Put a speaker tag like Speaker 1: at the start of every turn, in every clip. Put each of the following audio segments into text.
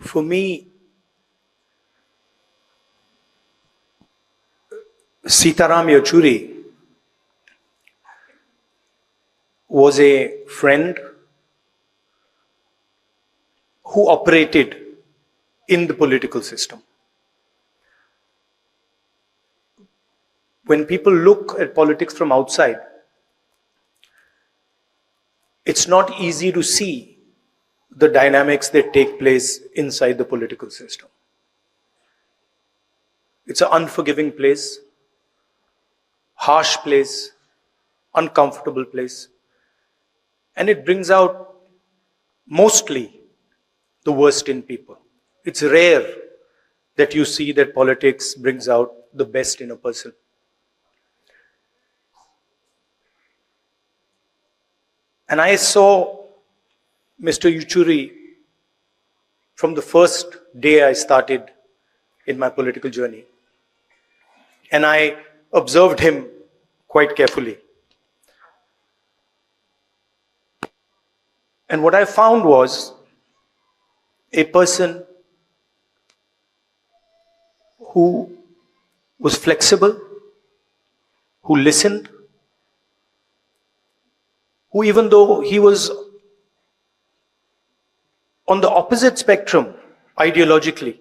Speaker 1: For me, Sitaram Yechury was a friend who operated in the political system. When people look at politics from outside, it's not easy to see the dynamics that take place inside the political system. It's an unforgiving place, harsh place, uncomfortable place, and it brings out mostly the worst in people. It's rare that you see that politics brings out the best in a person. And I saw Mr. Yechury from the first day I started in my political journey. And I observed him quite carefully. And what I found was a person who was flexible, who listened, who, even though he was on the opposite spectrum ideologically,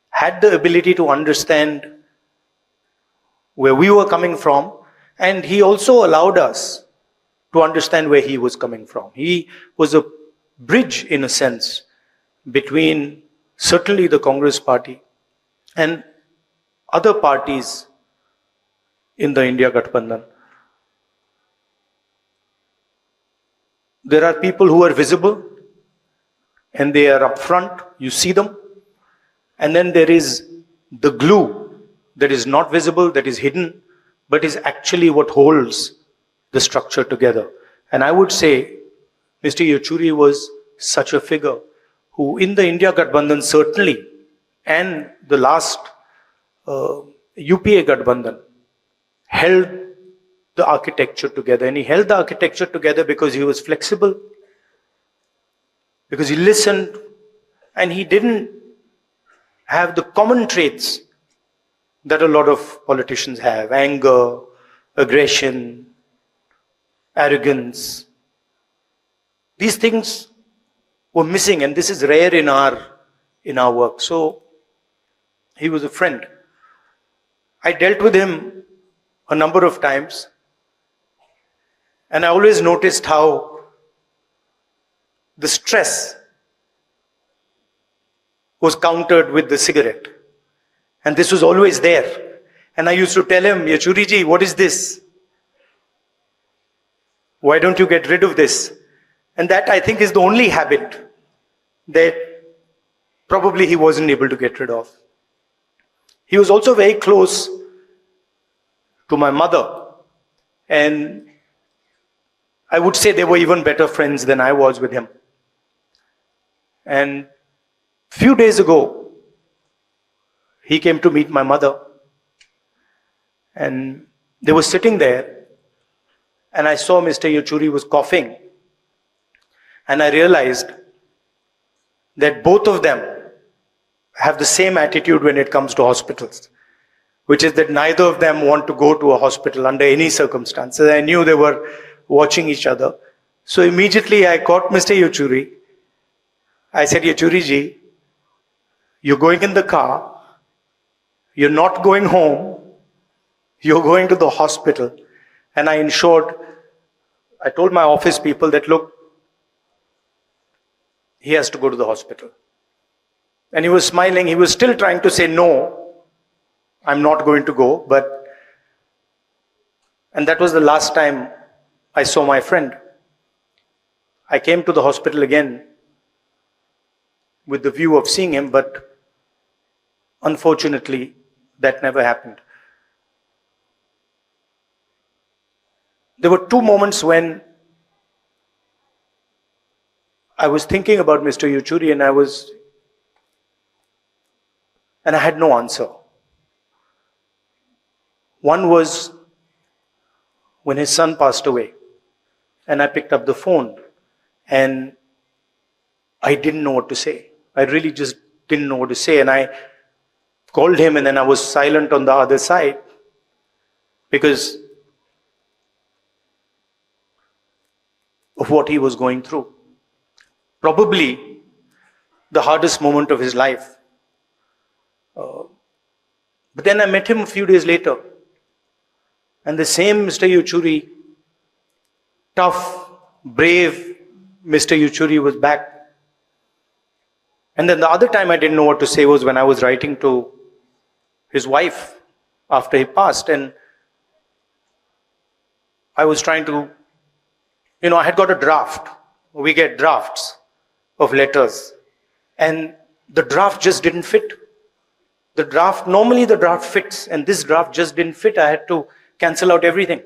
Speaker 1: had the ability to understand where we were coming from, and he also allowed us to understand where he was coming from. He was a bridge, in a sense, between certainly the Congress party and other parties in the India Gathbandhan. There are people who are visible and they are upfront, you see them. And then there is the glue that is not visible, that is hidden, but is actually what holds the structure together. And I would say Mr. Yechury was such a figure who, in the India Gathbandhan certainly, and the last UPA Gathbandhan, held the architecture together. And he held the architecture together because he was flexible, because he listened, and he didn't have the common traits that a lot of politicians have: anger, aggression, arrogance. These things were missing, and this is rare in our work. So he was a friend. I dealt with him a number of times, and I always noticed how the stress was countered with the cigarette. And this was always there. And I used to tell him, Yechury ji, what is this? Why don't you get rid of this? And that, I think, is the only habit that probably he wasn't able to get rid of. He was also very close to my mother. And I would say they were even better friends than I was with him. And few days ago, he came to meet my mother. And they were sitting there. And I saw Mr. Yechury was coughing. And I realized that both of them have the same attitude when it comes to hospitals, which is that neither of them want to go to a hospital under any circumstances. I knew they were watching each other. So immediately I caught Mr. Yechury. I said, Yechury ji, you're going in the car, you're not going home, you're going to the hospital. And I told my office people that, look, he has to go to the hospital. And he was smiling. He was still trying to say, no, I'm not going to go. And that was the last time I saw my friend. I came to the hospital again with the view of seeing him, but unfortunately, that never happened. There were two moments when I was thinking about Mr. Yechury, and I had no answer. One was when his son passed away, and I picked up the phone, and I didn't know what to say. I really just didn't know what to say. And I called him, and then I was silent on the other side because of what he was going through. Probably the hardest moment of his life. But then I met him a few days later, and the same Mr. Yechury, tough, brave Mr. Yechury, was back. And then the other time I didn't know what to say was when I was writing to his wife after he passed, and I was trying to, I had got a draft. We get drafts of letters, and the draft just didn't fit. Normally the draft fits, and this draft just didn't fit. I had to cancel out everything.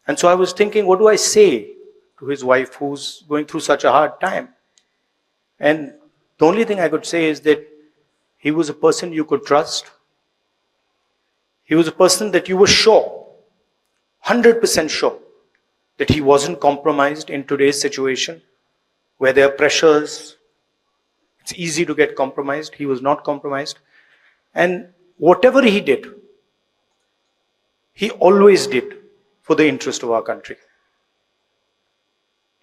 Speaker 1: And so I was thinking, what do I say to his wife who's going through such a hard time? And the only thing I could say is that he was a person you could trust. He was a person that you were sure, 100% sure, that he wasn't compromised in today's situation where there are pressures. It's easy to get compromised. He was not compromised. And whatever he did, he always did for the interest of our country.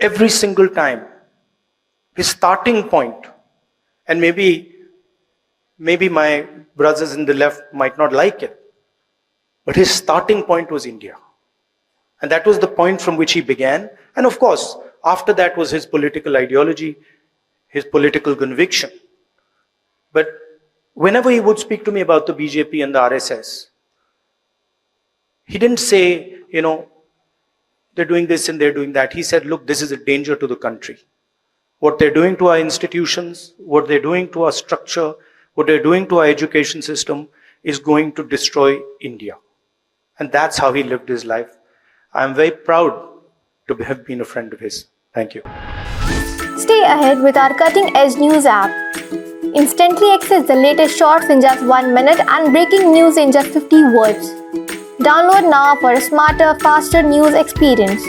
Speaker 1: Every single time, his starting point, and maybe my brothers in the left might not like it, but his starting point was India. And that was the point from which he began. And of course, after that was his political ideology, his political conviction. But whenever he would speak to me about the BJP and the RSS, he didn't say, they're doing this and they're doing that. He said, look, this is a danger to the country. What they're doing to our institutions, what they're doing to our structure, what they're doing to our education system is going to destroy India. And that's how he lived his life. I'm very proud to have been a friend of his. Thank you.
Speaker 2: Stay ahead with our Cutting Edge News app. Instantly access the latest shorts in just 1 minute and breaking news in just 50 words. Download now for a smarter, faster news experience.